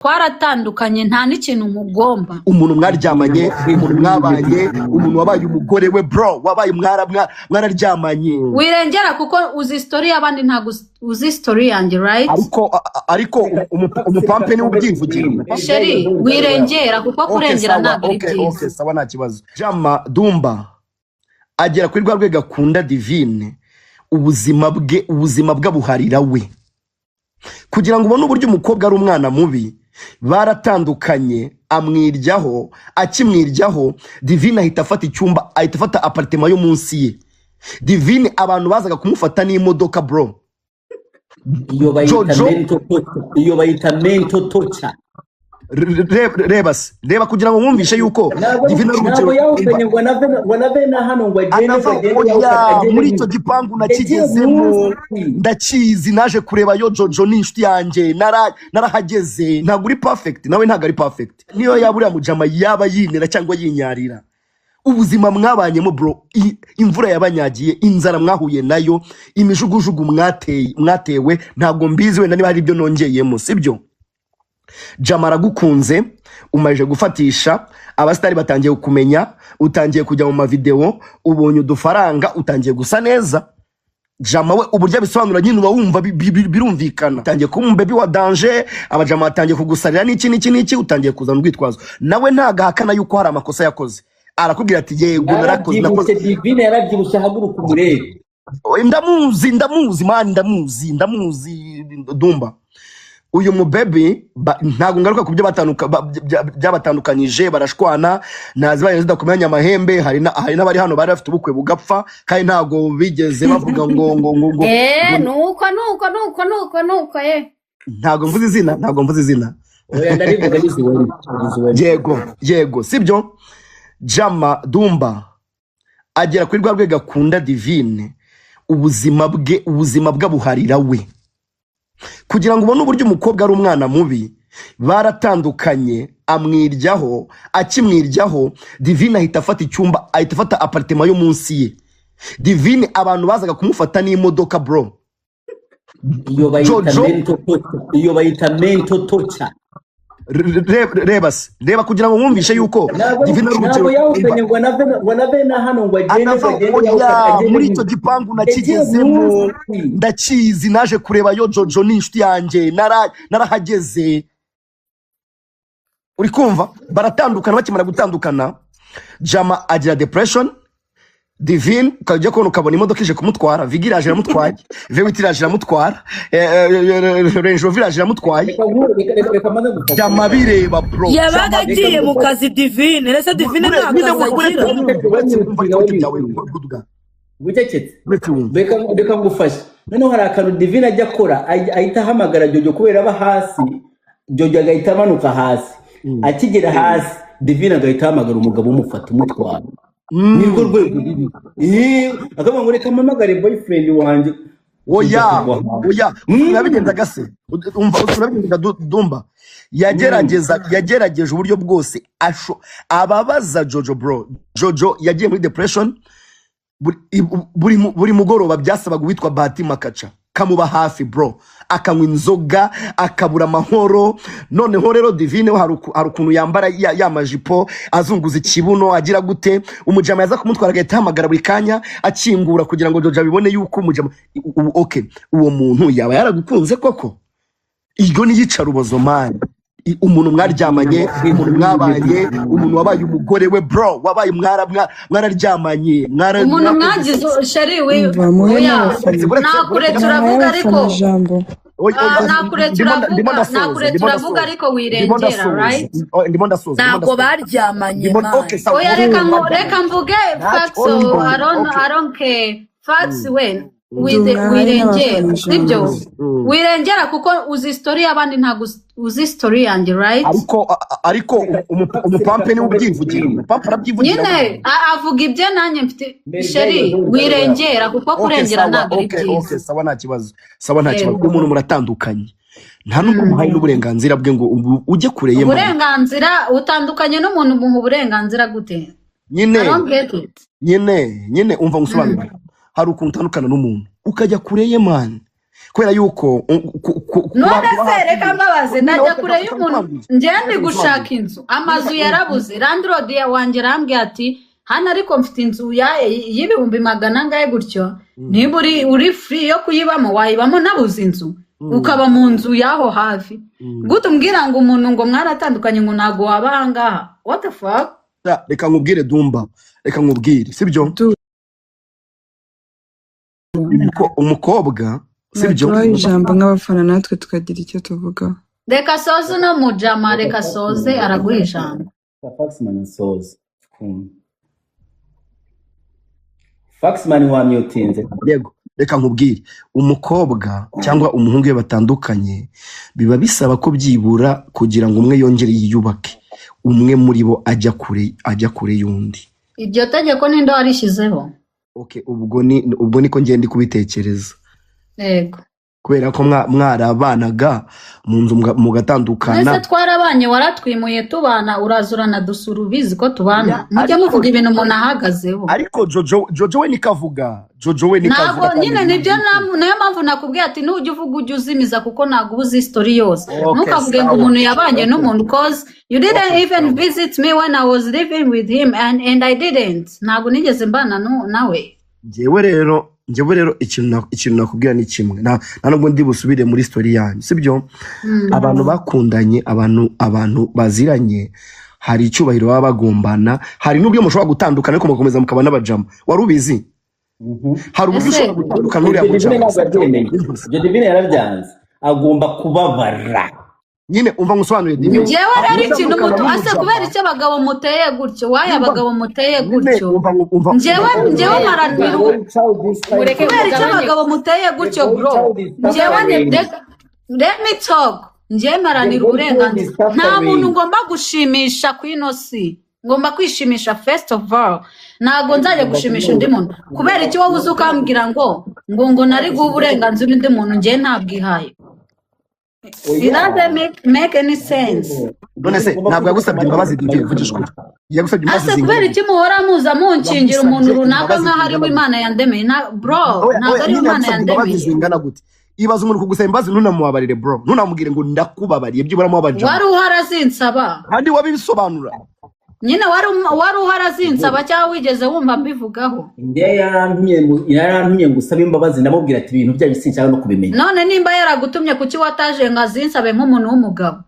twaratandukanye nta n'ikintu mugomba. Umuntu mwaryamanye, umuntu mwabanye, umuntu wabaye umugore we bro, wabaye mwararyamanye. Wirengera kuko uzi story y'abandi ntago uzi story yanjye, right? Ariko umupampe ni ubyivugira. Sheri, wirengera kuko kurengera ntago ari byiza. Okay, sawa nta kibazo. Jama Dumba agera kuri rwa rwego akunda Divine, ubuzima bwe buharira we. Kugira ngo ubone uburyo umukobwa ari umwana mubi, baratandukanye, amwiryaho, akimwiryaho, Divine ahita afata icyumba, ahita afata apartment yo munsi ye. Divine abantu bazaga kumufata n'imodoka bro. Iyo bayita mental torture. Reba kugira ngo mwumvishe yuko Divine ntabwo yawupenye ngo nave na hano ngo agende muri icyo gipangu nakigezemo, ndakizi, naje kureba yo Jojo n'inshuti yanjye, narahageze. Ntabwo uri perfect, nawe ntabwo ari perfect. Niyo yaburiya mujama yaba yinera cyangwa yinyarira, ubuzima mwabanyemo bro, imvura yabanyagiye, inzara mwahuye nayo, imijugujugu mwatewe, ntabwo mbizi wenda niba hari ibyo nongeyemo, sibyo? Jama aragukunze, umaje gufatisha, abastari batangiye kumenya, utangiye kujya mu mavideo, ubonye udufaranga, utangiye gusa neza. Jama we uburyo bisobanura nyine wumva birumvikana. Utangiye kuba umbebi wa danger, abajama batangiye kugusarira n'iki, utangiye kuzana urwitwazo. Nawe ntagahakana yuko hari amakosa yakoze. Arakubwira ati yego narakoze. Divine yarabyibusha haguruka umurebe. Ndamuzi Dumba. Uyu mubebi ntago ngaruka kubyo byabatandukanyije, barashwana, nazibaye zidakomanya amahembe. Hari n'abari hano bari bafite ubukwe bugapfa, kandi ntago bigeze bavuga ngo nuko ntago mvuze izina. Oya ndarivuga niziwe. Yego sibyo? Jama Dumba agera kuri rwa rwego akunda Divine, ubuzima bwe buharira we. Kugira ngo ubone uburyo umukobwa ari umwana mubi, baratandukanye, amwiryaho, akimwiryaho, Divine ahita afata icyumba, ahita afata apartment yo munsi ye. Divine abantu bazaga kumufata n'imodoka bro. Iyo bayita mental torture. Reba kugira ngo mwumvishe yuko Divine ntabwo yawupenye ngo nave na hano ngo agende muri icyo gipangu nakigezemo, ndakizi, naje kureba yo Jojo n'inshuti yanjye, narahageze. Uri kumva? Baratandukana, bakimara gutandukana, Jama agira depression. Divine ukajya kubona ukabona imodoka ije kumutwara, Vigiraje iramutwaye, Vewitiraje iramutwara, Range Rover iramutwaye. Jama bireba bro, yabaga agiye mu kazi Divine, rese Divine reka ngufashe. Noneho hari akantu Divine ajya akora, ahita ahamagara Jojo kubera aba hasi, Jojo agahita amanuka hasi. Akigera hasi, Divine agahita ahamagara umugabo umufata umutwara. Niko rwego akaba ngo reka mpamagare boyfriend wanjye. Oya nabigendaga se, umva turabigendaga Dumba. Yagerageje uburyo bwose ababaza Jojo bro. Jojo yagiye muri depression, buri mugoroba byasabaga uwitwa Bahati Makaca kamuba hafi bro, akanywa inzoga, akabura amahoro. Noneho rero Divine hari ukuntu yambara yamajipo, azunguza ikibuno, agira gute, umujama yaza kumutwara agahita ahamagara buri kanya akingura kugira ngo Jojo abibone yuko umujama okay, uwo muntu yaba yaragukunze koko. Iryo ni yicarubozo man. Umuntu mwaryamanye, umuntu mwabanye, umuntu wabaye umugore we bro, wabaye mwararyamanye, umuntu mwagize Sheri we. Nakure turavuga ariko turavuga ariko wirengera, right? ntabwo baryamanye. Oya reka mvuge facts, I don't care facts when wirengera, sibyo? Wirengera kuko uzi story y'abandi ntago uzi story yanjye, right? Ariko umupampe ni ubyivugira. Umupampe arabyivugira nyine, avuga ibyo nanjye mfite. Sheri, wirengera kuko kurengera ntago ari byiza. Okay, sawa nta kibazo. Umuntu muratandukanye, nta n'umuntu muhaye n'uburenganzira bwe ngo ujye kure ye. Uburenganzira utandukanye n'umuntu mu uburenganzira gute? Nyine umva ngusobanurira. Hari ukuntu utandukana n'umuntu ukajya kure ye man, kubera yuko none se reka mbabaze najya kure y'umuntu ndi gushaka inzu amazu yarabuze landlord wanjye arambwira ati hano ariko mfite inzu y'ibihumbi 100 ngaye gutyo niba uri free yo kuyibamo wayibamo nabuze inzu ukaba mu nzu yaho hafi gute umbwira ngo umuntu ngo mwaratandukanye ngo nago wabangaha what the fuck reka nkubwire Dumba reka nkubwire sibyo umukobwa sibyo ijambo nk'abafana natwe tukagira icyo tuvuga reka soze no mujama reka soze araguha ijambo Faxman soze Faxman wamyutinze yego reka nkubwire umukobwa cyangwa umuhungu we batandukanye biba bisaba ko byibura kugira ngo umwe yongere yiyubake umwe muri bo ajya kure y'undi iryo tegeko ninde warishyizeho okay ubwo niko ngende kubitekereza yego kubera ko mwarabanaga mu nzu mugatandukana nese twarabanye waratwimuye tubana urazurana dusura ubizi ko tubana mujye muvuga ibintu umuntu ahagazeho ariko Jojo we nikavuga ntabwo nyine nibyo nayo mpamvu nakubwiye ati nujya uvuga ujya uzimiza kuko ntabwo ubuze history yose ntukavuge ngo umuntu yabanye n'umuntu cause you didn't even visit me when I was living with him and I didn't ntabwo nigeze mbana nawe njyewe rero ikintu nakubwira ni kimwe ntabwo ndi busubire muri story yanyu sibyo abantu bakundanye abantu baziranye hari icyubahiro baba bagombana hari n'ubwo mushobora gutandukana ariko mukomeza mukaba n'abajama wari ubizi hari uburyo ushobora gutandukana uriya mujama Divine yarabyanze agomba kubabara nyine umva ngusobanurire Divine jewe rero ikintu mutu ase kubera icyo abagabo muteye gutyo waye abagabo muteye gutyo njyewe maranira kubera icyo abagabo muteye gutyo bro njyewe let me talk njyewe maranira uburenganzira nta muntu ngomba gushimisha ku ino si ngomba kwishimisha first of all ntago nzajya gushimisha undi muntu kubera icyo wowe uzi ukambwira ngo nari guha uburenganzira undi muntu njyewe ntabwihaye. It doesn't make any sense. None se ntabwo yagusabye imbabazi Divine vugisha ukuri. Yagusabye imbabazi ase kubera iki muhora muza munkingira umuntu runaka nkaho ari Imana yandemeye na bro ntabwo ari Imana yandemeye zingana gute ibaza umuntu kugusaba imbabazi ntunamubabarire bro ntunamubwire ngo ndakubabariye byibura mu babaje wari uharazinsaba kandi wabibisobanura nyine wari uharazinsaba cyangwa wigeze wumva mbivugaho yarantumye ngusaba imbabazi ndamubwira ati ibintu byaje sinshaka no kubimenya none nimba yaragutumye kuki wataje ngazinsabe nk'umuntu w'umugabo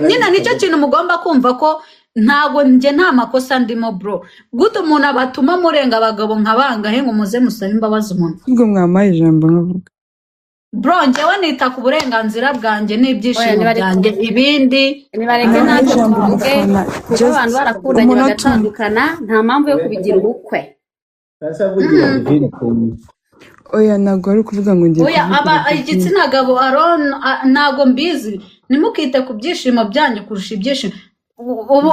nyine nicyo kintu mugomba kumva ko ntago nje nta makosa ndimo bro gute umuntu abatuma murenga abagabo nkabangahe ngo muze musaba imbabazi umuntu ubwo mwamaye ijambo nkavuga bro njyewe nita ku burenganzira bwanjye n'ibyishimo byanjye ibindi nibareke ntacyo tuvuge kuko abantu barakundanye bagatandukana nta mpamvu yo kubigira ubukwe oya ntabwo ari ukuvuga ngo ngiye oya igitsina gabo ntago mbizi nimukite ku byishimo byanyu kurusha ibyishimo ubu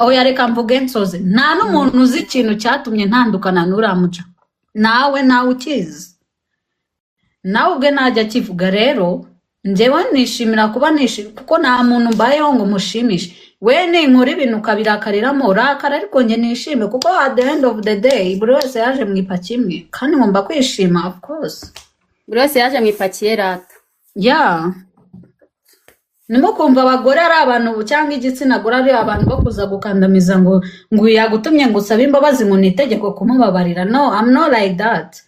oya reka mvuge nsoze nta n'umuntu uzi ikintu cyatumye ntandukana n'uramuja nawe ukizi nawe ubwe najya kivuga rero njyewe nishimira kuba nishimira kuko nta muntu mbayeho ngo mushimishe we ninkora ibintu ukabirakariramo urakara ariko njye nishime kuko at the end of the day buri wese yaje mu ipaki imwe kandi ngomba kwishima of course buri wese yaje mu ipaki ye rata nimukumva abagore ari abantu cyangwa igitsina gore ari abantu bo kuza gukandamiza ngo yagutumye ngo usabe imbabazi ngo nitegeko kumubabarira no I'm not like that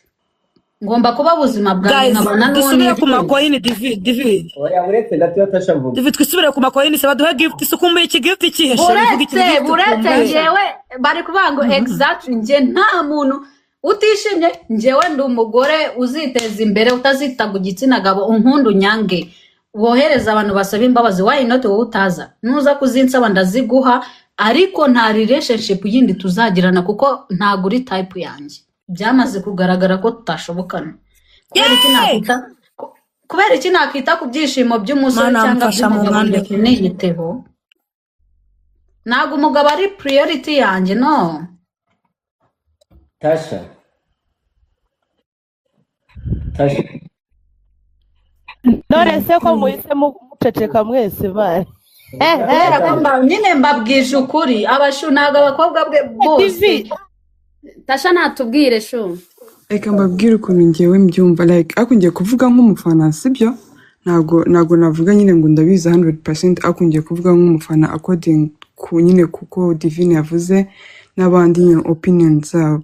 ngomba kuba ubuzima bwanjye nkabona n'uwo dusubire ku makoyini Divine oya uretse gato yatashavuga Divine twisubire ku makoyini se baduhe gift isukumbuye iki gift kiheshe bivuga iki gift buretse njyewe bari kuvuga ngo exactly nje nta muntu utishimye njyewe ndi umugore uziteza imbere utazita ku gitsina gabo unkundu nyange wohereza abantu basaba imbabazi why not wowe utaza nuza kuzinsaba ndaziguha ariko nta relationship yindi tuzagirana kuko ntago uri type yanjye byamaze kugaragara ko tutashobokana kubera iki nakita ku byishimo by'umusore cyangwa by'umugabo niyiteho ntabwo umugabo ari priority yanjye no Tasha none se ko muhise muceceka mwese bari nyine mbabwije ukuri ntabwo abakobwa bwe bose Tasha natubwire shu reka mbabwire ukuntu ngewe mbyumva like ariko ngiye kuvuga nk'umufana sibyo ntago navuga nyine ngo ndabizi 100% ariko ngiye kuvuga nk'umufana according ku nyine kuko Divine yavuze n'abandi nyine opinion zabo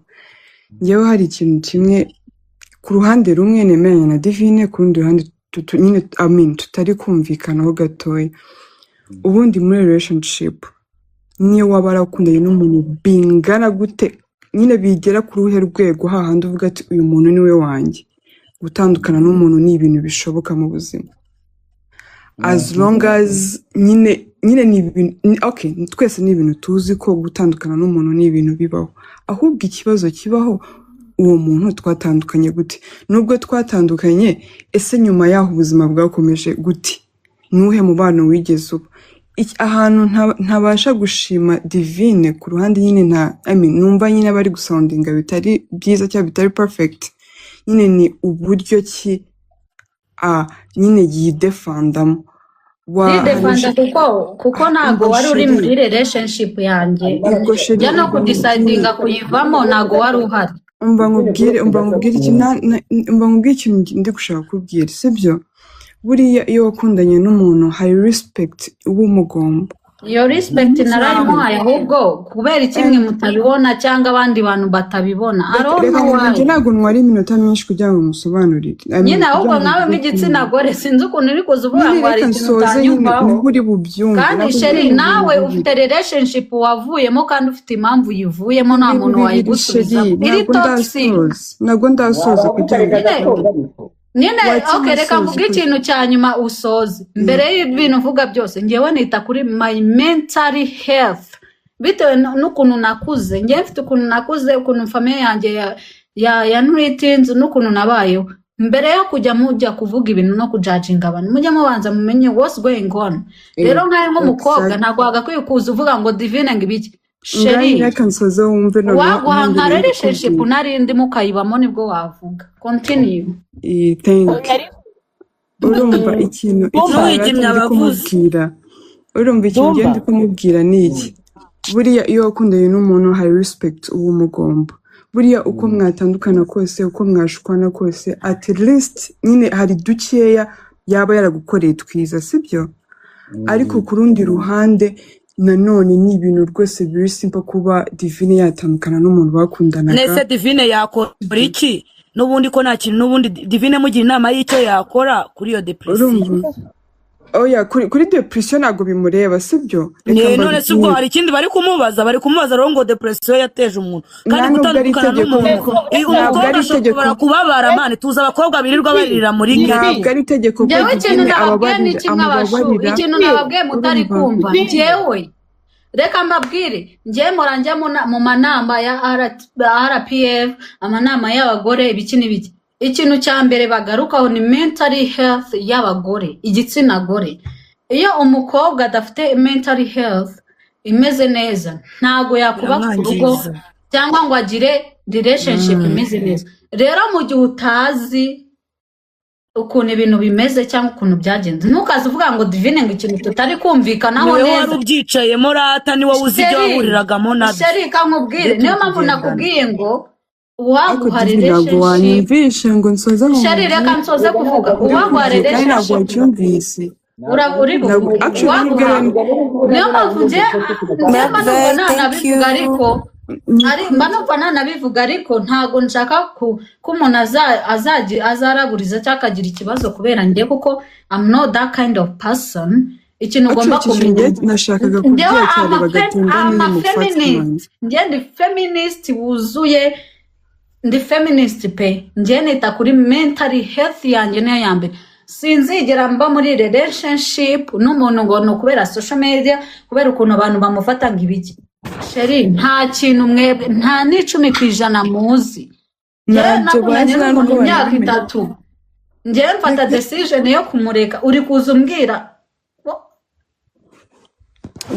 ngewe hari ikintu kimwe ku ruhande rumwe nemeranya na Divine ku rundi ruhande nyine tutari kumvikanaho gatoya ubundi muri relationship niyo waba arakundanye n'umuntu bingana gute nyine bigera ku ruhe rwego hahandi uvuga ati uyu muntu niwe wanjye gutandukana n'umuntu ni ibintu bishoboka mu buzima as long as nyine ni ibintu okay twese ni ibintu tuzi ko gutandukana n'umuntu ni ibintu bibaho ahubwo ikibazo kibaho uwo muntu twatandukanye gute nubwo twatandukanye ese nyuma yaho ubuzima bwakomeje gute nuhe mubano wigeze uba ahantu ntabasha gushima Divine ku ruhande nyine numva nyine bari gusoundinga bitari byiza cyangwa bitari perfect nyine ni uburyo ki nyine yidefandamo yidefanda kuko ntago wari uri muri relationship yanjye njya no kudecidinga kuyivamo ntago wari uhari umva nkubwire ikintu ndi gushaka kubwira sibyo buriya iyo wakundanye n'umuntu hari respect uba umugomba iyo respect narayimuhaye ahubwo kubera ikimwe mutabibona cyangwa abandi bantu batabibona njye ntabwo ntwara iminota myinshi kugira ngo musobanurire nyine ahubwo nawe nk'igitsina gore sinzi ukuntu uri kuza uvuga ngo hari ikintu utanyumvaho kandi sheri nawe ufite relationship wavuyemo kandi ufite impamvu yivuyemo nta muntu wayigusubiza iri toxic ntabwo ndasoza kugira ngo nyine okay reka mvuge ikintu cya nyuma usoze mbere y'ibintu uvuga byose ngewe nita kuri my mental health bitewe n'ukuntu nakuze ngewe mfite ukuntu nakuze ukuntu famille yanjye ya nuritinze n'ukuntu nabayeho mbere yo kujya mujya kuvuga ibintu no kujudginga abantu mujya mubanza mumenye what's going on rero nkaye nk'umukobwa ntabwo wagakwiye kuza uvuga ngo Divine ngo ibiki sheri waguha relationship narindi mukayibamo nibwo wavuga continue urumva ikintu ngende kumubwira ni iki buriya iyo wakundanye n'umuntu hari respect uba umugomba buriya uko mwatandukana kose uko mwashukana kose at least nyine hari dukeya yaba yaragukoreye twiza sibyo ariko ku rundi ruhande nanone ni ibintu rwose biri simple kuba Divine yatandukana n'umuntu bakundanaga nese Divine yakora iki n'ubundi ko nta kintu n'ubundi Divine mugira inama y'icyo yakora kuri iyo depression oya kuri depression ntabwo bimureba sibyo none se ubwo hari ikindi bari kumubaza rero ngo depression yateje umuntu kandi gutandukana n'umuntu umukobwa ashobora kubabara mane tuza abakobwa birirwa baririra muri gari ntabwo ari itegeko ko ikintu nababwiye ikintu nababwiye mutari kumva njyewe reka mbabwire njye moranjya mu manama ya RPF amanama y'abagore ibiki n'ibiki ikintu cya mbere bagarukaho ni mental health y'abagore igitsina gore iyo umukobwa adafite mental health imeze neza ntago yakuba ku rugo cyangwa ngo agire relationship imeze neza rero mu gihe utazi ukuntu ibintu bimeze cyangwa ukuntu byagenze ntukaze uvuga ngo Divine ngo ikintu tutari kumvikanaho neza wari ubyicayemo rata ni wowe uzi ibyo wahuriragamo nabyo sheri kankubwire niyo mpamvu nakubwiye ngo uwaguha relationship ngo nsoze mu sheri reka nsoze kuvuga uwaguha relationship uri kuvuga niyo mpamvu njye nabivuga ariko mbanumva nanabivuga ariko ntago nshaka ko umuntu azaraburiza cyangwa akagira ikibazo kubera njye kuko I'm not that kind of person ikintu ugomba kumenya nashakaga kubwira cyane bagatinda njye ndi feminist wuzuye ndi feminist pe njye nita kuri mental health yanjye niyo ya mbere sinzigera mba muri relationship n'umuntu ngo no kubera social media kubera ukuntu abantu bamufata ngo ibiki sheri nta kintu mwebwe nta n'10% muzi mu myaka 3 njye mfata decision yo kumureka uri kuza umbwira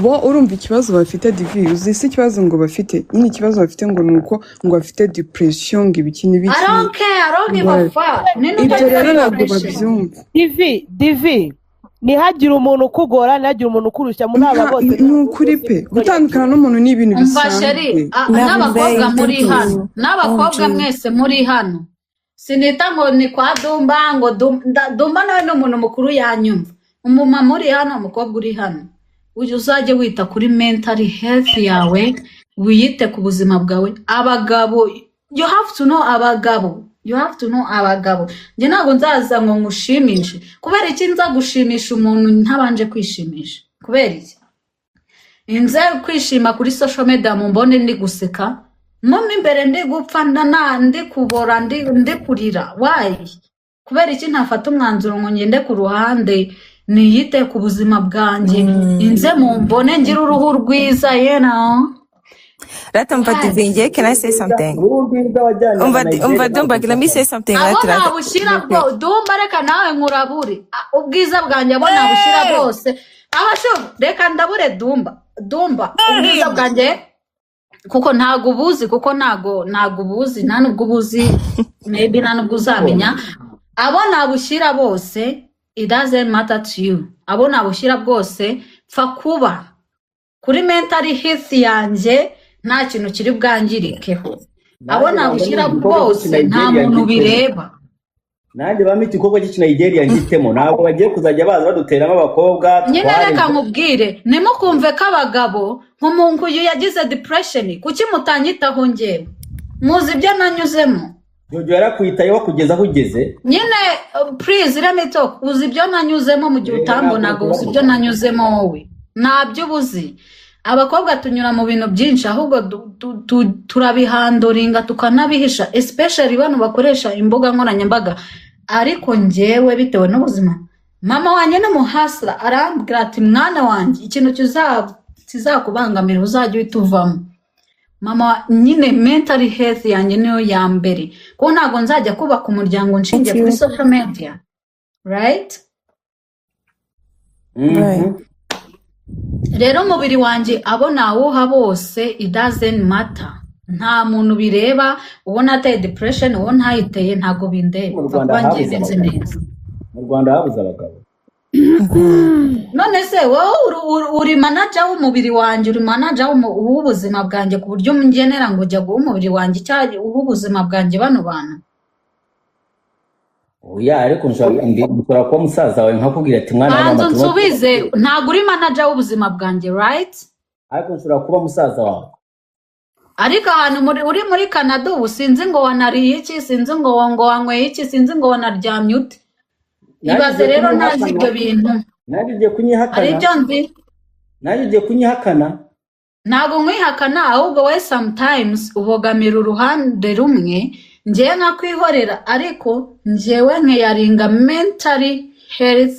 bo urumva ikibazo bafite Divi uzi si ikibazo ngo bafite nyine ikibazo bafite ngo nuko ngo bafite depression ngo ibiki n'ibiki I don't give a fuck ibyo rero ntabwo babyumva Divi ntihagire umuntu ukugora ntihagire umuntu ukurushya muri aba bose ni ukuri pe gutandukana n'umuntu ni ibintu bisanzwe n'abakobwa muri hano n'abakobwa mwese muri hano sinita ngo ni kwa Dumba ngo Dumba nawe ni umuntu mukuru yanyumva umumama uri hano umukobwa uri hano ujye uzajye wita kuri mental health yawe wiyite ku buzima bwawe abagabo you have to know abagabo njye ntabwo nzaza ngo ngushimishe kubera iki nza gushimisha umuntu ntabanje kwishimisha kubera iki inze kwishima kuri social media mumbone ndi guseka mo imbere ndi gupfa ndi kubora ndi kurira why kubera iki ntafata umwanzuro ngo ngende ku ruhande niyite ku buzima bwanjye inze mumbone ngira uruhu rwiza Rata Divine, can I say something? Dumba, let me say something. Abona bushira bwo Dumba reka nawe nkurabure ubwiza bwanjye abona bushira bwose abasho reka ndabure Dumba ubwiza bwanjye kuko ntago ubuzi kuko ntago ubuzi nta nubwo ubuzi maybe nta nubwo uzamenya abona bushira bose it doesn't matter to you abona bushira bwose pfa kuba kuri mental health yanjye nta kintu kiri bwangirikeho abona bushira bwose nta muntu bireba nanjye bamiti koko cy'iki Nigeria ngitemo ntabwo bagiye kuzajya baza baduteramo abakobwa nyine reka nkubwire nimukumve ko abagabo nk'umuntu yagize depression kuki mutanyitaho ngewe muzi ibyo nanyuzemo Jojo yarakwitayeho kugeza aho ugeze nyine please let me talk uzi ibyo nanyuzemo mu gihe utambonaga uzi ibyo nanyuzemo wowe ntabyo ubuzi abakobwa tunyura mu bintu byinshi ahubwo turabihandoringa tukanabihisha especially bano bakoresha imbuga nkoranyambaga ariko njyewe bitewe n'ubuzima mama wanjye n'umuhasla arambwira ati mwana wanjye ikintu kizakubangamira uzajye wituvamo mama nyine mental health yanjye niyo ya mbere kuko ntabwo nzajya kubaka umuryango nshingiye kuri social media right rero umubiri wanjye abo nawuha bose it doesn't matter nta muntu bireba ubona ateye depression uwo ntayiteye ntago bindeba kubangenze neza mu Rwanda habuze abagabo none se wowe uri manager w'umubiri wanjye uri manager w'ubuzima bwanjye ku buryo mungenera ngo ujya guha umubiri wanjye cyangwa ubuzima bwanjye bano bantu oya ariko nshobora kuba musaza wawe nkakubwira ati mwana wanjye nsubize ntago uri manager w'ubuzima bwanjye right ariko nshobora kuba musaza wawe ariko ahantu uri muri Canada ubu sinzi ngo wanariye iki sinzi ngo wanyweye iki sinzi ngo wanaryamye ute ibaze rero ntazi ibyo bintu nanjye ugiye kunyihakana ari byo nzi nanjye ugiye kunyihakana ntabwo nkwihakana ahubwo we sometimes ubogamira uruhande rumwe njyewe nkakwihorera ariko njyewe nkeyaringa mental health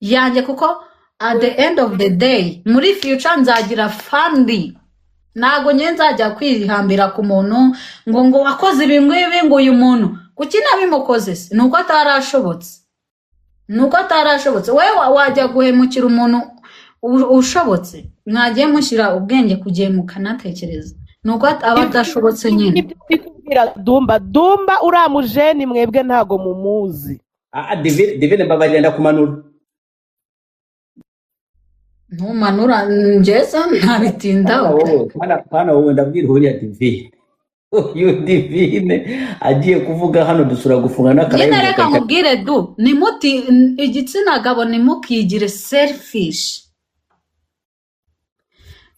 yanjye kuko at the end of the day muri future nzagira family ntabwo nyine nzajya kwihambira ku muntu ngo wakoze ibingibi ngo uyu muntu kuki nabimukoze se nuko atarashobotse wewe wajya guhemukira umuntu ushobotse mwagiye mushyira ubwenge kugiye mukanatekereza nuko aba adashobotse nyine Dumba uramujeni mwebwe ntago mumuzi Divine babagenda kumanura ntumanura njeza ntabitindaho pana wowe ndabwira uriya Divine uyu Divine agiye kuvuga hano dusura gufunga n'akarere nyine reka nkubwire nimuti igitsina gabo nimukigire selfish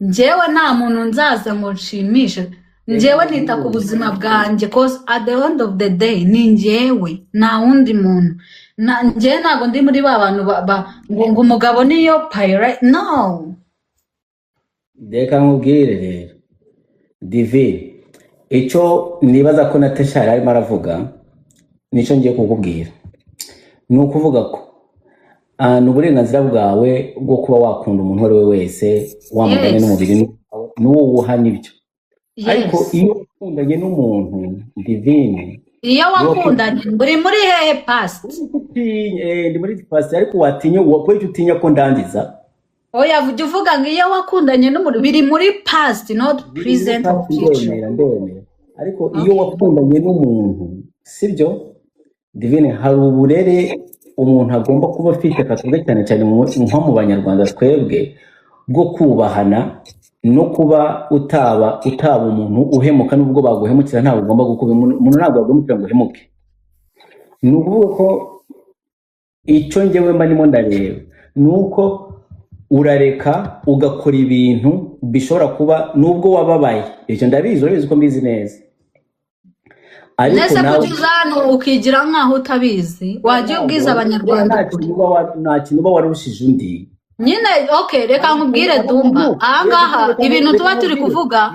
njyewe nta muntu nzaza ngo nshimishe njyewe nita ku buzima bwanjye cause at the end of the day ni njyewe nta wundi muntu njyewe ntabwo ndi muri ba bantu ngo umugabo niyo pirate no reka nkubwire rero Divine icyo nibaza ko Natashari arimo aravuga nicyo ngiye kukubwira ni ukuvuga ko ni uburenganzira bwawe bwo kuba wakunda umuntu uwo ari we wese wamuganye n'umubiri n'uwo wuha nibyo ariko iyo wakundanye n'umuntu Divine iyo wakundanye uri muri hehe past ndi muri past ariko wakwiye utinya ko ndangiza oya vujya uvuga ngo iyo wakundanye n'umuntu biri muri past not present or future ariko iyo wakundanye n'umuntu sibyo Divine hari uburere umuntu agomba kuba afite katubwe cyane cyane nko mu banyarwanda twebwe bwo kubahana no kuba utaba umuntu uhemuka nubwo baguhemukira ntabwo ugomba gukuba umuntu ntabwo agomba ngo uhemuke. Ni ukuvuga ko icyo njyewe mba ndimo ndareba ni uko urareka ugakora ibintu bishobora kuba nubwo wababaye. Icyo ndabizi, urabizi ko mbizi neza, ariko nawe kugira hano ukigira nkaho utabizi wagiye ubwiza abanyarwanda nta kintu uba warushije undi nyine. Okay, reka nkubwire Dumba, ahangaha ibintu tuba turi kuvuga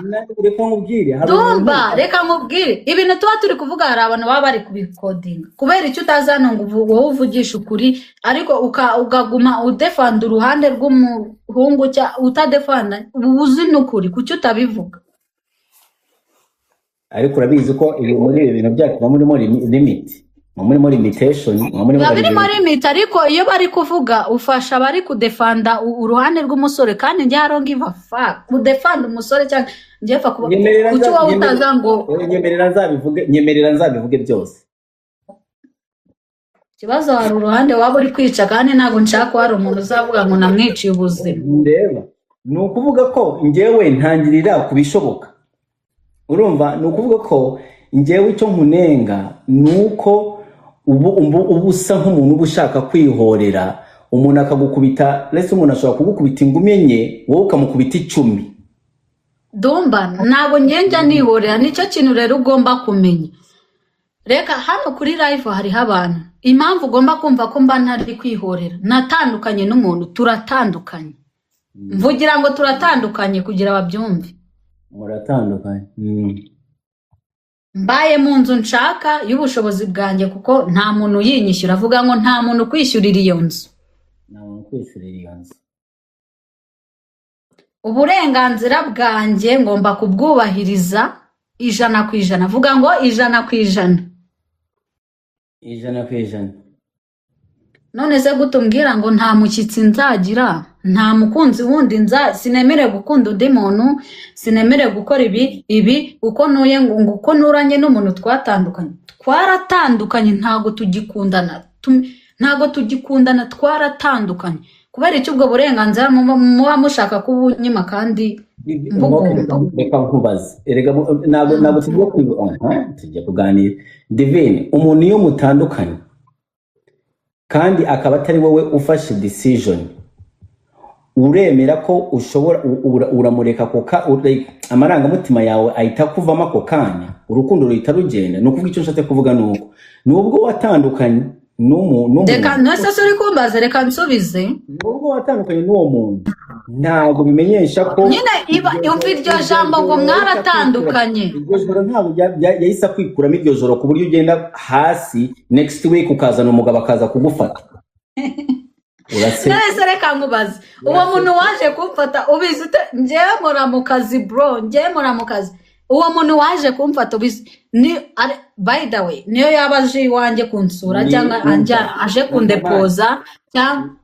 Dumba, reka nkubwire ibintu tuba turi kuvuga, hari abantu baba bari kubikodinga kubera icyo utazana ngo wowe uvugisha ukuri ariko ukaguma udefanda uruhande rw'umuhungu cya utadefanda uzi n'ukuri kuki utabivuga. Ariko urabizi ko muri ibi bintu byacu muri limit, muri limitation, muri limit, ariko iyo bari kuvuga ufasha bari kudefanda uruhande rw'umusore kandi njye I don't give a fuck kudefanda umusore cyangwa njye fa kuba kuki wowe utazango nyemerera nzabivuge byose. Kibazo hari uruhande waba uri kwica kandi ntago nshaka hari umuntu uzavuga ngo namwiciye ubuzima. Ndeba ni ukuvuga ko njyewe ntangirira kubishoboka, urumva, ni ukuvuga ko njyewe icyo nkunenga ni uko ubu usa nk'umuntu uba ushaka kwihorera, umuntu akagukubita, ndetse umuntu ashobora kugukubita ingumi enye wowe ukamukubita 10. Dumba, ntabwo njya nihorera, nicyo kintu rero ugomba kumenya. Reka hano kuri live hariho abantu, impamvu ugomba kumva ko mba ntari kwihorera, natandukanye n'umuntu, turatandukanye. Mvugira ngo turatandukanye kugira babyumve. Muratandukanye. Mbaye mu nzu nshaka y'ubushobozi bwanjye kuko nta muntu yinyishyura, avuga ngo nta muntu kwishyurira iyo nzu. Uburenganzira bwanjye ngomba kubwubahiriza 100%. Avuga ngo 100%. 100%. None se gutumbwira ngo nta mushyitsi nzagira, nta mukunzi wundi sinemere gukunda undi muntu, sinemere gukora ibi uko nuye ngo uko nuranye n'umuntu twaratandukanye, ntago tugikundana, twaratandukanye kubera icyo ubwo burenganzira muba mushaka kubunyima kandi reka nkubaze, erega ntabwo tujya kuganira Divine, umuntu iyo mutandukanye kandi akaba atari wowe ufashe decision, uremera ko ushobora uramureka ko amarangamutima yawe ahita kuvamo ako kanya, urukundo ruhita rugenda? Ni ukuvuga icyo nshatse kuvuga ni uko nubwo watandukanye n'umuntu, reka ntose uri kumbaza, reka nsubize, nubwo watandukanye n'uwo muntu ntabwo bimenyesha ko nyine yumva iryo jambo ngo mwaratandukanye. Iryo joro ntabwo yahise kwikuramo iryo joro ku buryo ugenda hasi next week ukazana umugabo akaza kugufata. Nese reka nkubaze, uwo muntu waje kumfata ubizi ute? Njyewe mura mu kazi bro, njyewe mura mu kazi. Uwo muntu waje kumfata ubizi by the way niyo yabaje iwanjye kunsura cyangwa aje kundepoza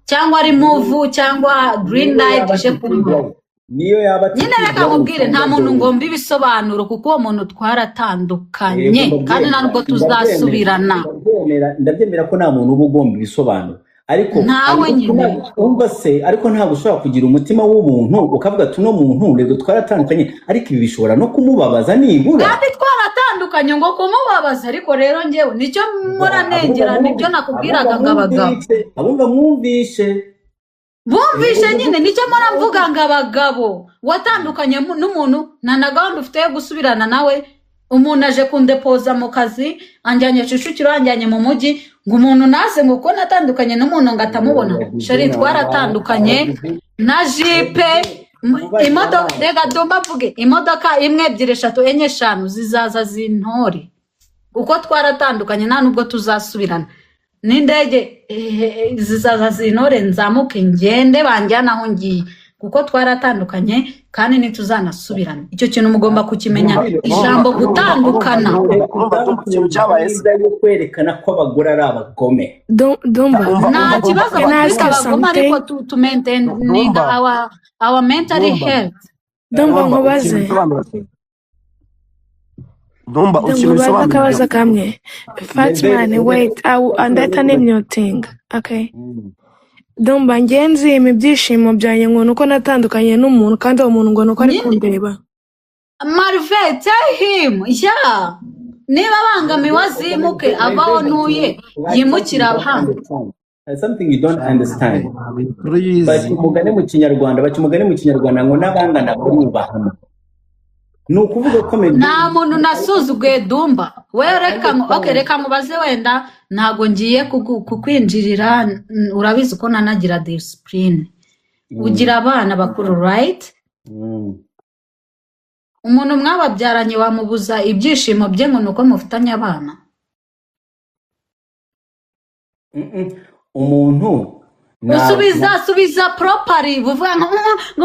cyangwa ari move cyangwa green light aje kumva, niyo yaba nyine reka nkubwire nta muntu ngomba ibisobanuro kuko uwo muntu twaratandukanye kandi ntabwo tuzasubirana. Ndabyemera ko nta muntu uba ugomba ibisobanuro, ariko ntawe nyine umva se, ariko ntabwo ushobora kugira umutima w'ubuntu ukavuga tuno muntu rego twaratandukanye, ariko ibi bishobora no kumubabaza nibura. Kandi twaratandukanye ngo kumubabaza, ariko rero njyewe nicyo nkora negera, nibyo nakubwiraga ngabagabo. Abumva mwumvishe nyine nicyo mpora mvuga ngabagabo, watandukanye n'umuntu nta na gahunda ufite yo gusubirana nawe. Umuntu aje kundepoza mu kazi, anjyanye Kicukiro, anjyanye mu mujyi, ngo umuntu naze ngo ko natandukanye n'umuntu ngatamubona. Sheri twaratandukanye na jipe imodoka, rega Dumba mvuge imodoka 1 2 3 4 5 zizaza zintore uko twaratandukanye nta nubwo tuzasubirana. N'indege zizaza zintore nzamuke ngende banjyana aho ngiye kuko twaratandukanye kandi ntituzanasubirana. Icyo kintu mugomba kukimenya, ijambo gutandukana yo kwerekana ko abagore ari abagome. Dumba, nta kibazo batwika abagome, ariko to maintain our mental health. Dumba nkubaze, Dumba ikintu Nkubaza bisobanura akabazo kamwe. Fatman, wait, ndahita nimyotinga. Okay. Dumba ngenzi ibyishimo byanjye ngo nuko natandukanye n'umuntu kandi uwo muntu ngo nuko ari kundeba. Marve, tell him, yeah. Niba bangamiwe azimuke avaho ntuye yimukira abahanga. There's something you don't understand. Bakimugane mu Kinyarwanda ngo n'abangana burubahana. Nukuvuga ko nta muntu nasuzuguye Dumba. We reka mubaze wenda ntago ngiye kukwinjirira urabizi ko nanagira discipline. Ugira abana bakuru, right? Umuntu mwababyaranye wamubuza ibyishimo bye ngo nuko mufitanye abana. Umuntu subiza properly buvuga ngo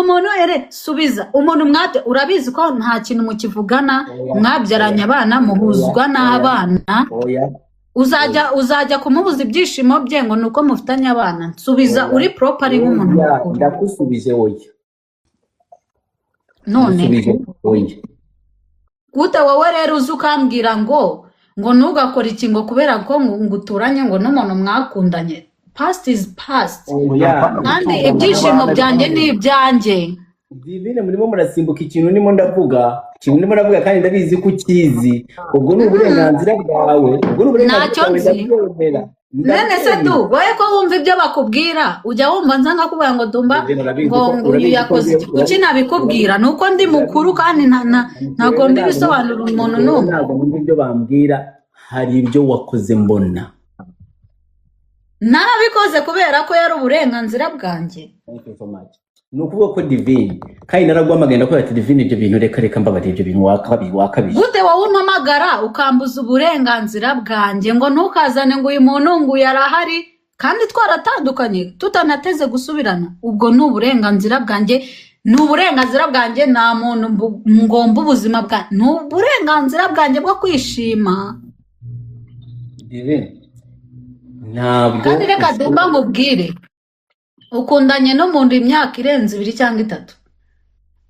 umuntu subiza umuntu mwate urabizi ko nta kintu mukivugana mwabyaranye abana muhuzwa n'abana uzajya kumubuza ibyishimo bye ngo nuko mufitanye abana. Subiza uri properly nk'umuntu. Ndakubije oya. None gute wowe rero uzukambwira ngo ntugakore ikingo kubera ko nguturanye ngo n'umuntu mwakundanye. Past is past. Kandi ibyishimo byanjye ni ibyanjye. Divine murimo murasimbuka ikintu ndimo ndavuga kandi ndabizi ko ukizi. Ubwo ni uburenganzira bwawe. Ntacyo nzi. Nene se du wowe ko wumva ibyo bakubwira ujya wumva nza nkakubwira ngo Dumba ngo uyu yakoze kuki nabikubwira nuko ndi mukuru kandi ntago mbisobanura umuntu n'umwe. Ntabwo numva ibyo bambwira, hari ibyo wakoze mbona. Narabikoze kubera ko yari uburenganzira bwanjye. Nukuvuga ko Divine kandi naragwamagenda ko ati Divine ibyo bintu reka mbabari ibyo bintu wakabije. Gute wowe umpamagara ukambuza uburenganzira bwanjye ngo ntukazane ngo uyu muntu ngo yarahari kandi twaratandukanye tutanateze gusubirana. Ubwo ni uburenganzira bwanjye, nta muntu ngomba ubuzima bwa, ni uburenganzira bwanjye bwo kwishima. Divine ntabwo kandi reka Dumba nkubwire ukundanye n'umuntu imyaka irenze 2 cyangwa 3.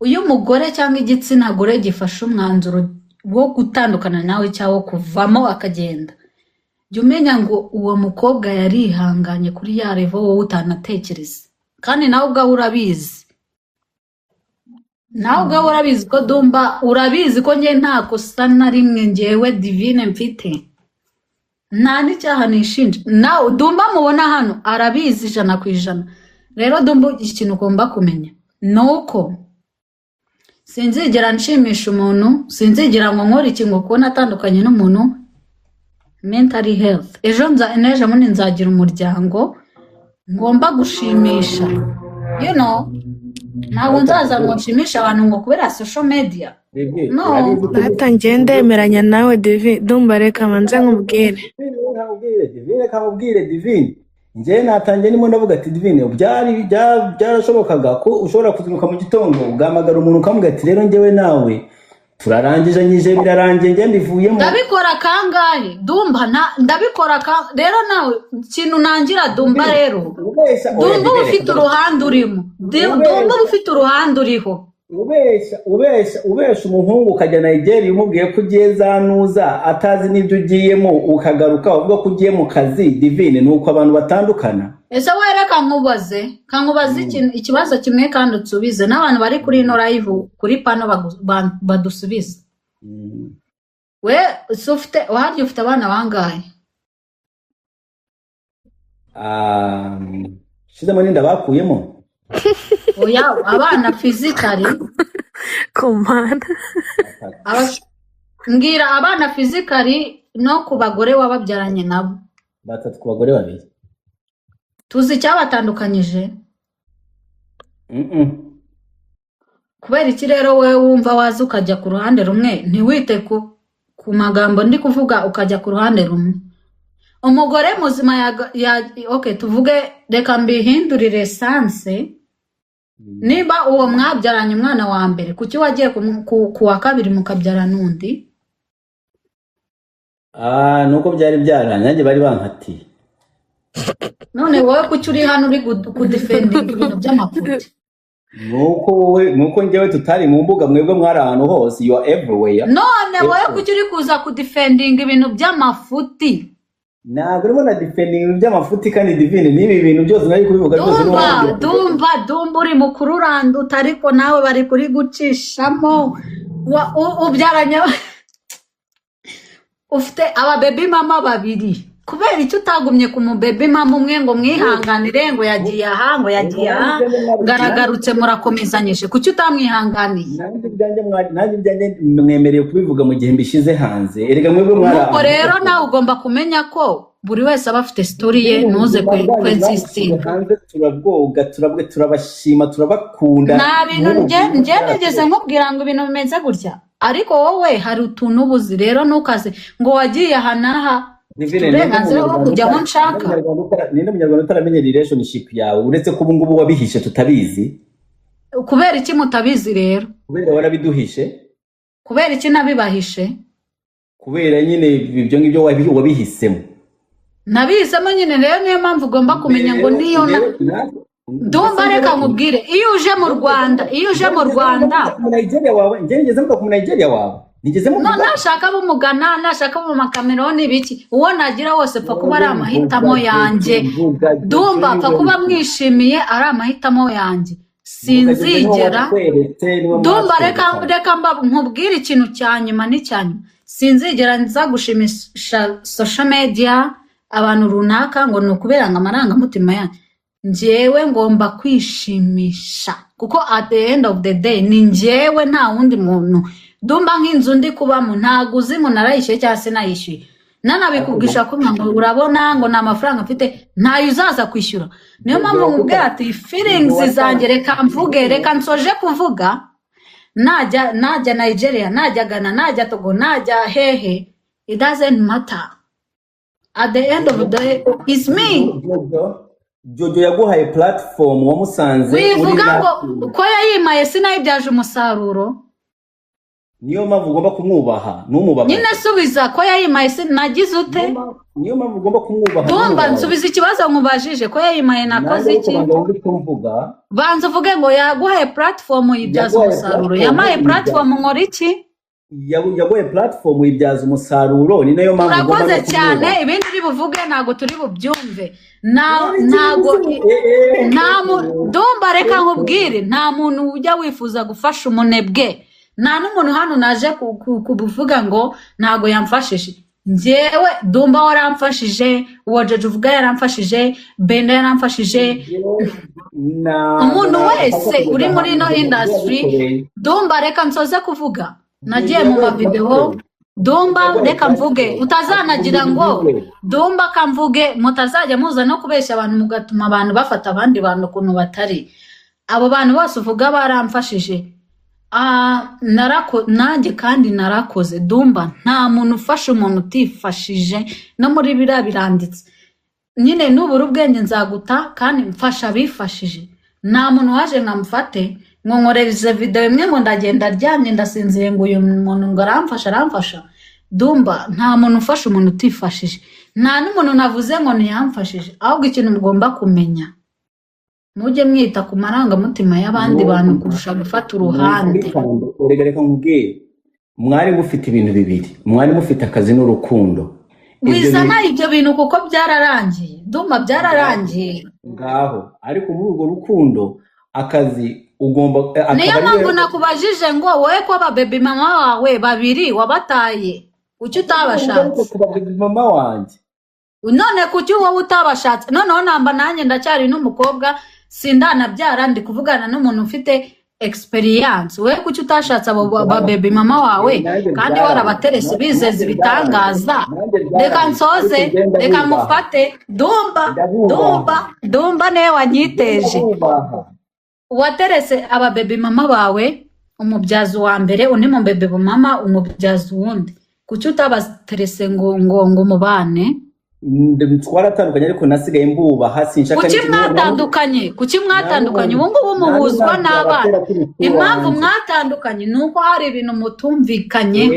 Uyu mugore cyangwa igitsina gore gifasha umwanzuro wo gutandukana nawe cyangwa kuvamo akagenda, jya umenya ngo uwo mukobwa yarihanganye kuri ya level wowe utanatekereza. Kandi nawe ubwawe urabizi ko Dumba urabizi ko nge nta kosa na rimwe ngewe Divine mfite. Nta n'icyaha nishinja. Nawe Dumba mubona hano arabizi 100%. Rero Dumba ikintu ugomba kumenya nuko sinzigera nshimisha umuntu, sinzigera ngo nkore ikintu kuko natandukanye n'umuntu. Mental health. Ejo muri nzagira umuryango ngomba gushimisha. You know, ntabwo nzaza ngo nshimisha abantu ngo kubera social media. No. Natangiye ndemeranya nawe Dumba reka manze nkubwire. Divine. Nje natangiye nimo ndavuga ati Divine byarashobokaga ko ushobora kuzimuka mu gitondo ugamagara umuntu ukamuga ati rero ngewe nawe turarangije nyije birarangiye nge ndivuyemo. Ndabikora kangahe Dumba ndabikora rero nawe kintu nangira Dumba rero. Dumba ufite uruhande urimo. Dumba ufite uruhande uriho. Ubesha umuhungu ukajya Nigeria umubwiye ko ugiye zanuza atazi n'ibyo ugiyemo ukagaruka uvuga ko ugiye mu kazi. Divine nuko abantu batandukana. Ese wereka nkubaze ikibazo kimwe kandi utsubize n'abantu bari kuri ino live kuri pano badusubize. We ufite abana bangahe? Shizemo ninda bakuyemo. Oya abana physically komana. Mbwira abana physically no ku bagore wababyaranye nabo. 3 ku bagore 2. Tuzi cyabatandukanyije? Kubera iki rero we wumva waza ukajya ku ruhande rumwe ntiwite ku magambo ndi kuvuga ukajya ku ruhande rumwe. Umugore muzima okay tuvuge reka mbihindurire sanse. Niba uwo mwabyaranye umwana wa mbere kuki wagiye ku wa kabiri mukabyara nundi? Nuko byari byaranye nanjye bari bankati. None wowe kuki uri hano uri kudefending ibintu by'amafuti? nuko njyewe tutari mu mbuga mwebwe mwari ahantu hose you are everywhere none wowe kuki uri kuza kudefendinga ibintu by'amafuti ntabwo urimo na defending ibintu by'amafuti kandi divine n'ibi bintu byose nari kubivuga byose dumba uri mukuru uranduta ariko nawe bari kuri gucishamo ubyaranye ufite ababebi mama babiri kubera icyo utagumye ku mubebi mama umwe ngo mwihanganire ngo yagiye aha garagarutse murakomezanyije kuki utamwihanganiye nanjye byanjye mwemereye kubivuga mu gihe mbishize hanze erega mwebwe nuko rero nawe ugomba kumenya ko buri wese aba afite story ye ntuze kwensistinga hanze turabwoga turabashima turabakunda nta bintu njye nigeze nkubwira ngo ibintu bimeze gutya ariko wowe hari utuntu ubuzi rero ntukaze ngo wagiye aha n'aha uburenganzira bwo kujya aho nshaka ninde munyarwanda utaramenye relationship yawe uretse ko ubu ngubu wabihishe tutabizi kubera iki mutabizi rero kubera warabiduhishe kubera iki nabibahishe kubera nyine ibyo ngibyo wabihisemo nabihisemo nyine rero niyo mpamvu ugomba kumenya ngo niyo ndumva reka nkubwire iyo uje mu Rwanda Nigeria wawe ngeze mvuga ku Nigeria wawe no nashaka bumugana nashaka mu makameroni biki uwo nagira wose pfa kuba ari amahitamo yanjye ndumva pfa kuba mwishimiye ari amahitamo yanjye sinzigera ndumva reka nkubwire ikintu cya nyuma n'icyanyuma sinzigera nza gushimisha social media abantu runaka ngo ni ukubera ngo amarangamutima yanjye njyewe ngomba kwishimisha kuko at the end of the day ni njyewe nta wundi muntu ndumva nk'inzu ndi kubamo ntago uzi ngo narayishyuye cyangwa se nayishyuye nanabikubwisha ko ngo urabona ngo nta mafaranga mfite ntayo uzaza kwishyura niyo mpamvu nkubwira ati feelings zanjye reka nsoje kuvuga najya Nigeria najya Ghana najya Togo najya hehe it doesn't matter at the end of the day it's me. Jojo yaguhaye platform wamusanze wivuga ngo ko yayimaye sinayibyaje umusaruro niyo mpamvu ugomba kumwubaha n'umubaha nyine subiza ko yayimaye sinagize ute niyo mpamvu ugomba kumwubaha ndumva nsubiza ikibazo nkubajije ko yayimaye nakoze iki banza uvuge ngo yaguhaye platform yibyaza umusaruro yamaye platform nkora iki yaguhaye platform yibyaza umusaruro ni nayo mpamvu ugomba urakoze cyane ibindi bivuge ntago turi bubyumve ndumva reka nkubwire nta muntu ujya wifuza gufasha umunebwe nta n'umuntu hano naje kubuvuga ngo ntago yamfashije njyewe ndumva waramfashije uwo Jojo uvuga yaramfashije Benda yaramfashije umuntu wese uri muri ino industry ndumva reka nsoze kuvuga nagiye mu mavideo ndumva reka mvuge utazanagira ngo ndumva kamvuge mutazajya muza no kubeshya abantu mugatuma abantu bafata abandi bantu kuntu batari abo bantu bose uvuga baramfashije nanjye kandi narakoze ndumva nta muntu ufasha umuntu utifashije no muri biriya biranditse nyine nubura ubwenge nzaguta kandi mfasha abifashije nta muntu waje nkamufate ngo nkoreze video imwe ngo ndagenda aryamye ndasinziye ngo uyu muntu ngo aramfasha ndumva nta muntu ufasha umuntu utifashije nta n'umuntu navuze ngo ntiyamfashije ahubwo ikintu mugomba kumenya mujye mwita ku marangamutima y'abandi bantu kurusha gufata uruhande reka nkubwire mwari mufite ibintu bibiri mwari mufite akazi n'urukundo wizana ibyo bintu kuko byararangiye ndumva byararangiye ngaho ariko muri urwo rukundo akazi ugomba niyo mpamvu nakubajije ngo wowe ko ababebi mama wawe babiri wabataye kuki utabashatse ababebi mama wanjye none kuki wowe utabashatse noneho namba nanjye ndacyari n'umukobwa sindanabyara ndi kuvugana n'umuntu ufite experience wowe kuki utashatse abo babebi mama wawe kandi warabaterese bizeza ibitangaza reka nsoze reka mufate ndumva niwe wanyiteje waterese ababebi mama bawe umubyazi wa mbere undi mu bebe mama umubyazi wundi kuki utabaterese ngo mubane twaratandukanye ariko nasigaye mbubaha sinshaka kuki mwatandukanye ubu ngubu muhuzwa n'abana impamvu mwatandukanye nuko hari ibintu mutumvikanyeho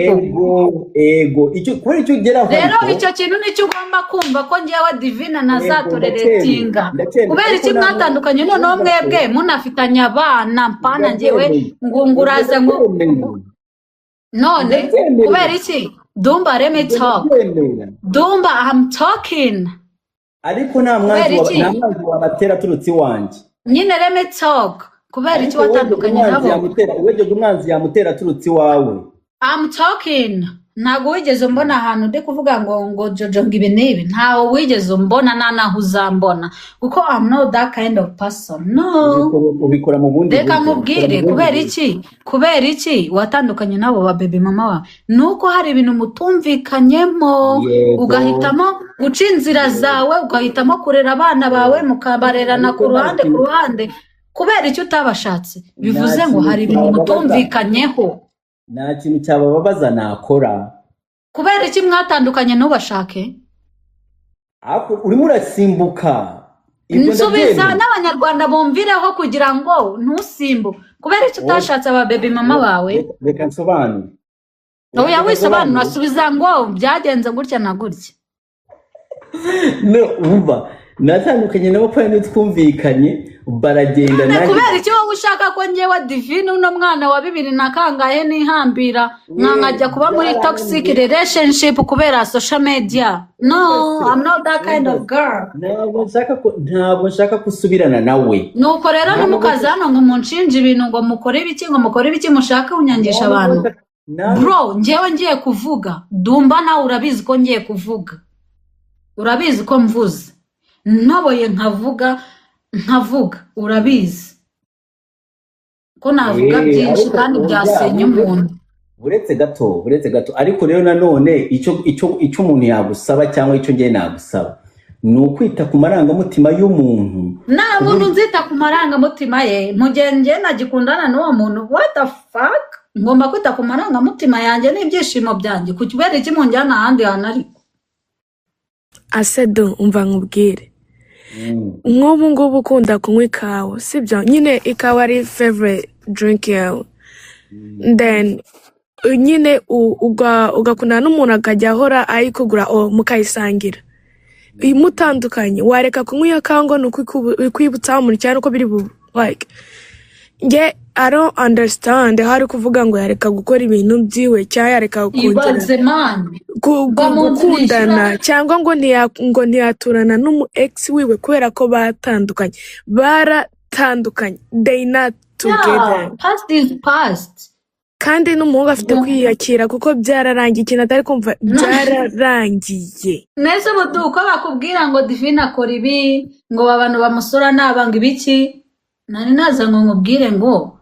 icyo kubera icyo ugeraho rero icyo kintu nicyo ugomba kumva ko njyewe Divina nazatoreretinga kubera iki mwatandukanye noneho mwebwe munafitanye abana mpana njyewe nguraza ngo none kubera iki Dumba let me talk Dumba I'm talking ariko nta mwanzi wabatera turutse iwanjye nyine let me talk kubera iki watandukanye nabo wejeje umwanzi yamutera turutse iwawe I'm talking ntago wigeze mbona ahantu ndi kuvuga ngo Jojo ngibe nibi ntawo wigeze mbona naho uzambona kuko I'm not that kind of person no ubikora mu bundi reka mubwire kubera iki watandukanye nabo ba baby mama wa nuko hari ibintu mutumvikanyemo ugahitamo guca inzira zawe ugahitamo kurera abana bawe mukabarerana ku ruhande kubera icyo utabashatse bivuze ngo hari ibintu mutumvikanyeho nta kintu cyabababaza nakora kubera iki mwatandukanye ntubashake urimo urasimbuka nsubiza n'abanyarwanda bumvireho kugira ngo ntusimbu kubera iki utashatse aba baby mama bawe reka nsobanure oya wisobanura subiza ngo byagenze gutya na gutya umva natandukanye nabo kandi twumvikanye baragenda nanjye kubera iki wowe ushaka ko njyewe Divine uno mwana wa 2000 na kangahe nihambira nkajya kuba muri toxic relationship kubera social media no I'm not that kind of girl ntabwo nshaka kusubirana nawe nuko rero numukaza hano ngo munshinje ibintu ngo mukore ibiki mushaka unyangisha abantu bro njyewe ngiye kuvuga Dumba nawe urabizi ko ngiye kuvuga urabizi ko mvuze ntoboye nkavuga urabizi ko navuga byinshi kandi byasenya umuntu buretse gato ariko rero nanone icyo umuntu yagusaba cyangwa icyo ngiye nagusaba ni ukwita ku marangamutima y'umuntu nta muntu nzita ku marangamutima ye mugenge nagikundana n'uwo muntu what the fuck ngomba kwita ku marangamutima yanjye n'ibyishimo byanjye kubera iki munjyana ahandi hantu ariko asedo umva nkubwire nk'ubu ngubu ukunda kunywa ikawa sibyo nyine ikawa ari favorite drink yawe then nyine ugakundana n'umuntu akajya ahora ayikugura mukayisangira mutandukanye wareka kunywa iyo kawa ngo ni ukwibutsaho umuntu cyane uko biri like nge I don't understand hari kuvuga ngo yareka gukora ibintu byiwe cyangwa yareka gukundana cyangwa ngo ntiyaturana n'umu ex wiwe kubera ko baratandukanye they not together past is past kandi n'umuhungu afite kwiyakira kuko byararangiye ikintu atari kumva byararangiye nese ubu uko bakubwira ngo Divine akora ibi ngo abantu bamusora nabanga ibiki nari naza ngo nkubwire ngo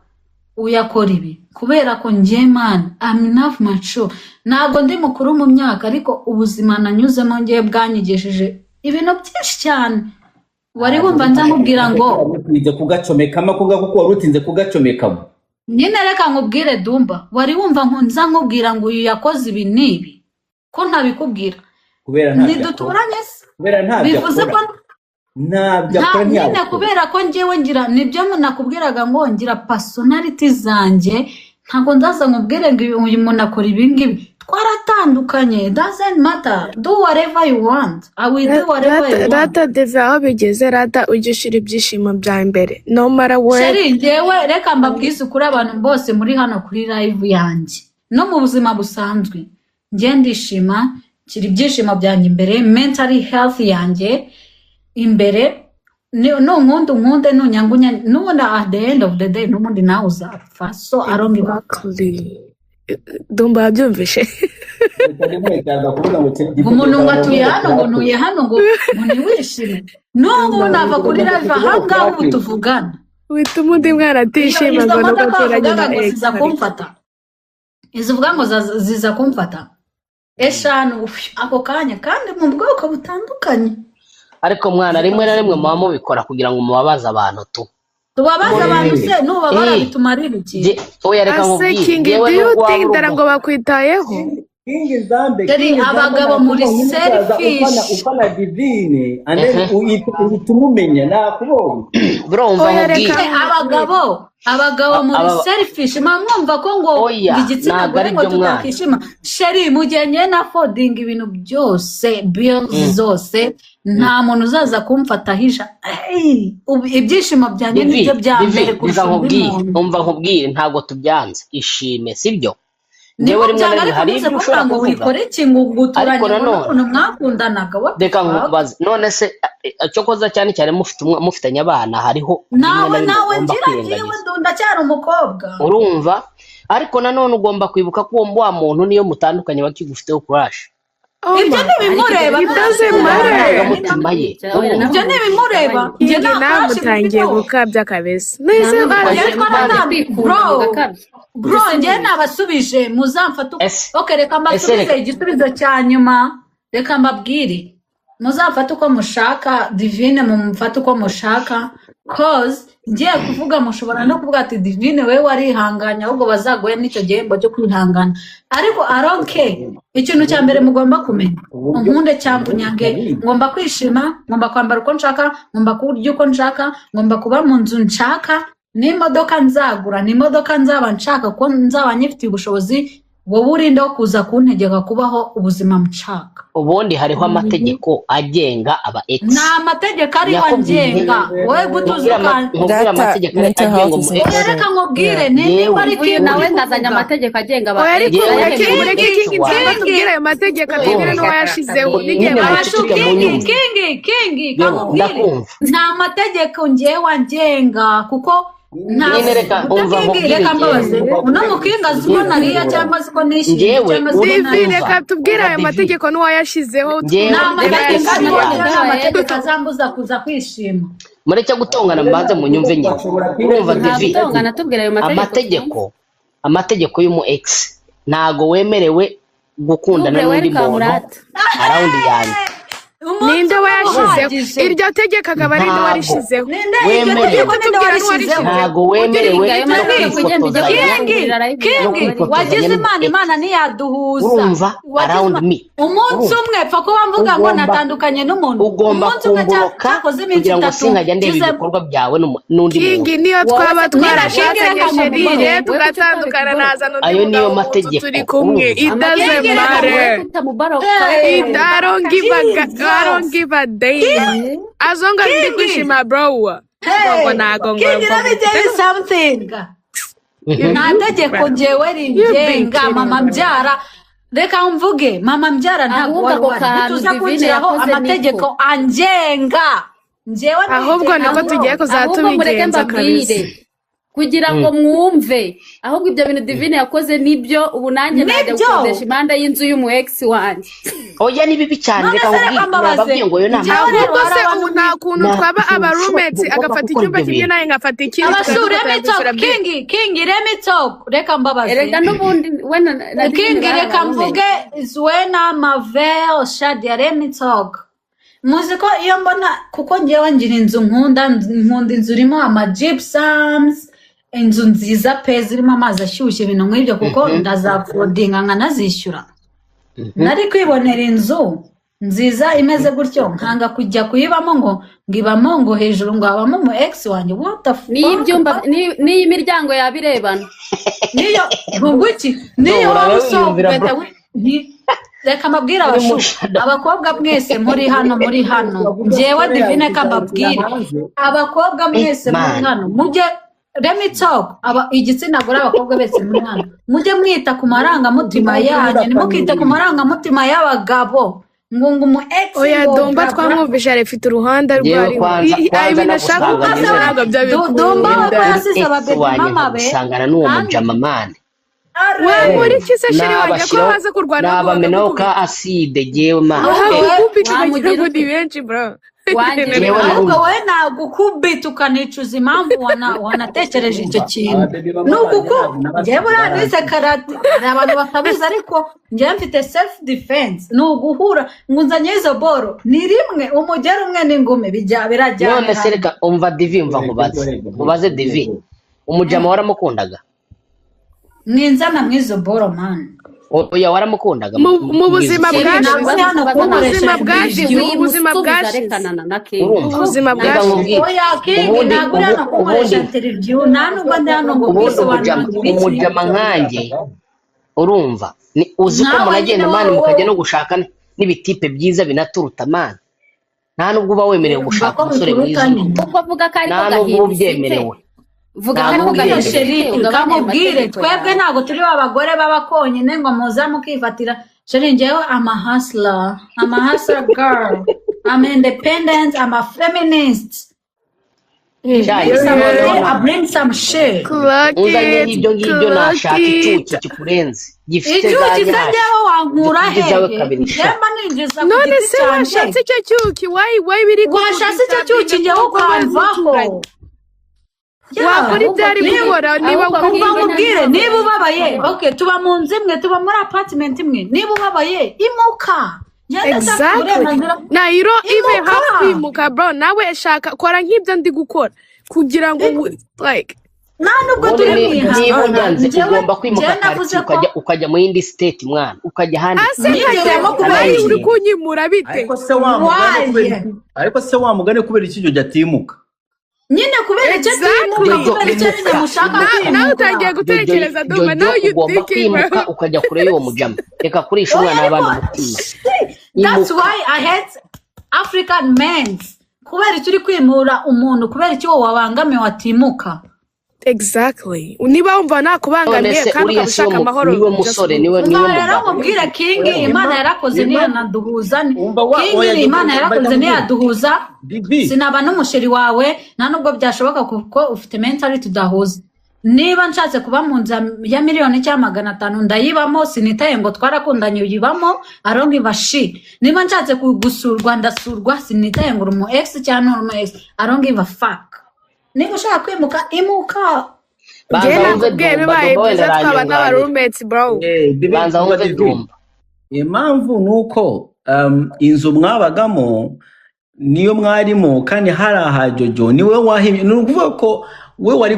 uyakora ibi kubera ko njye man I'm enough mature ntabwo ndi mukuru mu myaka ariko ubuzima nanyuzemo ngiye bwanyigesheje ibintu byinshi cyane wari wumva nzamubwira ngo nije kugacomekamo kuko wari utinze kugacomekamo nyine reka nkubwire Dumba wari wumva nza nkubwira ngo uyu yakoze ibi nibi ko ntabikubwira kubera ntiduturanye bivuze ko nyine kubera ko njyewe ngira nibyo nakubwiraga ngo ngira personality zanjye ntabwo ndaza nkubwire ngo uyu muntu akora ibingibi twaratandukanye doesn't matter do whatever you want I will do whatever you want rata deva aho bigeze rata ugishira ibyishimo bya mbere no matter what sheri njyewe reka mbabwize ukuri abantu bose muri hano kuri live yanjye no mu buzima busanzwe njye ndishima kiri ibyishimo byanjye imbere mentally health yanjye imbere nunkunde nunyangunya nubona at the end of the day n'ubundi nawe uzapfa so I don't give a fuck Dumba byumvishe umuntu ngo atuye hano ngo ntiwishime n'ubu nava kuri live ahangaha ubu tuvugana wituma undi mwana atishima ngo nuko aturanye na ex izo uvuga ngo ziza kumfata eshanu ako kanya kandi mu bwoko butandukanye ariko mwana rimwe na rimwe muba mubikora kugira ngo mubabaze abantu tubabaze abantu se nuba barabitumarira iki oya reka nkubwire yewe ngo bakwitayeho King Zambe Deri abagabo muri selfish ufana divine and then utumumenya nakubonye bro umva nkubwire abagabo muri selfish mwumva ko ngo igitsina gore ngo tutakishima sheri mugenye na folding ibintu byose bills zose nta muntu uzaza kumfata hisha ibyishimo byanjye nibyo byambere umva nkubwire ntago tubyanze ishime sibyo niba rimwe hari ibyo ushobora ngo wikore kingu guturanye n'umuntu mwakundanaga reka nkubaze none se cyo koza cyane cyane mufitanye abana hariho nawe ngiye ndacyari umukobwa urumva ariko nanone ugomba kwibuka ko wa muntu niyo mutandukanye bakigufiteho crush ibyo ntibimureba ibyo ntibimureba njye namutangiye gukabya kabisa bro njye nabasubije muzamfata okay reka mbasubize igisubizo cya nyuma reka mbabwire muzafata uko mushaka divine mumfata uko mushaka cause ngiye kuvuga mushobora no kuvuga ati divine wewe warihanganya ahubwo bazagoye n'icyo gihembo cyo kwihangana ariko aronke ikintu cya mbere mugomba kumenya unkunde cyangwa unyange ngomba kwishima ngomba kwambara uko nshaka ngomba kurya uko nshaka ngomba kuba mu nzu nshaka n'imodoka nzagura n'imodoka nzaba nshaka ko nzaba nyifitiye ubushobozi wowe urinde wo kuza kuntegeka kubaho ubuzima mushaka ubundi hariho amategeko agenga aba ex nta mategeko ariho agenga wowe gutuzuka amategeko agenga reka nkubwire niba ari kintu nawe ndazanya amategeko agenga aba ex ayo mategeko atubwire n'uwo yashizeho kingi nta mategeko ngewe agenga kuko reka mbabaze uno mukinga ziko nariya cyangwa ziko nishimye reka tubwire ayo mategeko n'uwayashizeho amategeko azambuza kuza kwishima mureke gutongana mbanze mu nyumve nyine urumva divi amategeko y'umu ex ntago wemerewe gukundana n'undi muntu around yanjye ninde wayashizeho iryo tegeko akaba ari ryo warishizeho ntago wemerewe kingi wagize imana ntiyaduhuza urumva around me umunsi umwe pfa kuba mvuga ngo natandukanye n'umuntu ugomba kumburoka kugira ngo sinkajya ndeba ibikorwa byawe n'undi muntu kingi niyo twaba twarashakanye sherire tugatandukana naza ayo niyo mategeko turi kumwe idaze mare I don't give a damn. As long as you kwishima bro. Hey, let me tell you something. Nategeko njewe ringenga mama mbyara reka mvuge mama mbyara ntabwo wari tuza kugiraho amategeko angenga njewe ahubwo niko tugiye kuzatubigenza kabisa kugira ngo mwumve ahubwo ibyo bintu divine yakoze nibyo ubu nanjye najya gukodesha imanda y'inzu y'umu ex wanjye oya ni bibi cyane reka nkubwire ngo yo nama ahubwo se ubu nta kuntu twaba aba roommates agafata icyumba kimwe naye ngafata ikindi kingi let me talk reka mbabaze reka n'ubundi wena kingi reka mvuge Zuena Mavel Shadia let me talk muziko iyo mbona kuko ngewe ngira inzu nkunda inzu irimo ama gypsums inzu nziza pe zirimo amazi ashyushye ibintu nk'ibyo kuko ndazafodinga nkanazishyura nari kwibonera inzu nziza imeze gutyo nkanga kujya kuyibamo ngo ngibamo ngo hejuru ngo habamo mu ex wanjye what the fuck n'ibyumba n'iyi miryango yabirebana niyo nguki niyo wabusombeta reka mabwira abakobwa mwese muri hano njyewe divine kambabwire abakobwa mwese muri hano mujye let me talk igitsina gore abakobwa bese muri hano mujye mwita ku marangamutima yanyu nimukite ku marangamutima y'abagabo ngo umu ex oya domba twamwumvisha refite uruhanda rwariho ibintu ashaka kuvuga domba ko yasize ababebe mama be sangana n'uwo mujamamane we muri kise shiri wajya ko haza kurwana n'abamenaho ka acide jewe ma wamugira ngo ni benshi bro ahubwo we nagukubita ukanicuza impamvu wanatekereje icyo kintu nukuko njyewe uranize karate hari abantu bakabizi ariko njyewe mfite self defense nuguhura ngo nzanye izo boro ni rimwe umugera umwe n'ingumi birajyana none se reka umva divi umva nkubaze divi umujama waramukundaga mwinzana mwizo boro man oya waramukundaga mu buzima bwacu oya kingi ntabwo uri hano gukoresha interview nta nubwo ndi hano ngo kwisobanura umujama nkanjye urumva ni uzi ko munagenda mani mukajya no gushaka n'ibitipe byiza binaturuta mani nta nubwo uba wemerewe gushaka umusore mwiza nta nubwo ubyemerewe vuga ko gahesheri ukamubwire twebwe ntabwo turi abagore b'abakonyine ngo muza mukifatira sheri njyewe I'm a hustler girl I'm independent I'm a feminist I bring some shit uzanye n'ibyo ngibyo nashaka icyuki kikurenze gifite icyuki se njyewe wankura hehe njyemba ninjiza ku none giti se cyanjye washatse icyo cyuki why biri washatse icyo cyuki njyewe ukamvaho wakora ibyo ari gukora niba nkubwire niba ubabaye okay tuba mu nzu imwe tuba muri apartment imwe niba ubabaye imuka na you don't even have kwimuka bro nawe shaka kora nk'ibyo ndi gukora kugira ngo like nta nubwo turi mwiha niba unyanze ugomba kwimuka ukajya mu yindi state mwana ukajya ahandi uri kunyimura bite ariko se wa mugani kubera iki cyo jatimuka nyine kubera icyo timuka kubera icyo nyine mushaka nawe utangiye gutekereza duma nawe ugomba kwimuka ukajya kure y'uwo mujama reka kurisha umwana w'abandi mutima that's why I hate African men kubera icyo uri kwimura umuntu kubera icyo wabangamiye watimuka exactly niba wumva nakubangamiye kandi ukabishaka amahoro niwe musore niwe rero mubwira kingi imana yarakoze niyo naduhuza kingi imana yarakoze niyo yaduhuza sinaba n'umusheri wawe nta nubwo byashoboka kuko ufite mentally tudahuza niba nshatse kuba mu nzu ya miliyoni cyangwa 500 ndayibamo sinitaye ngo twarakundanye uyibamo aronga ibashi niba nshatse gusurwa ndasurwa sinitaye ngo umu ex cyangwa umu ex aronga iba fuck niba ushaka kwimuka imuka ngena kubwiye bibaye byiza twaba n'aba roommates bro banza wumve dumba impamvu nuko inzu mwabagamo niyo mwarimo kandi hari ahajojo niwe wahimye ni ukuvuga ko we wari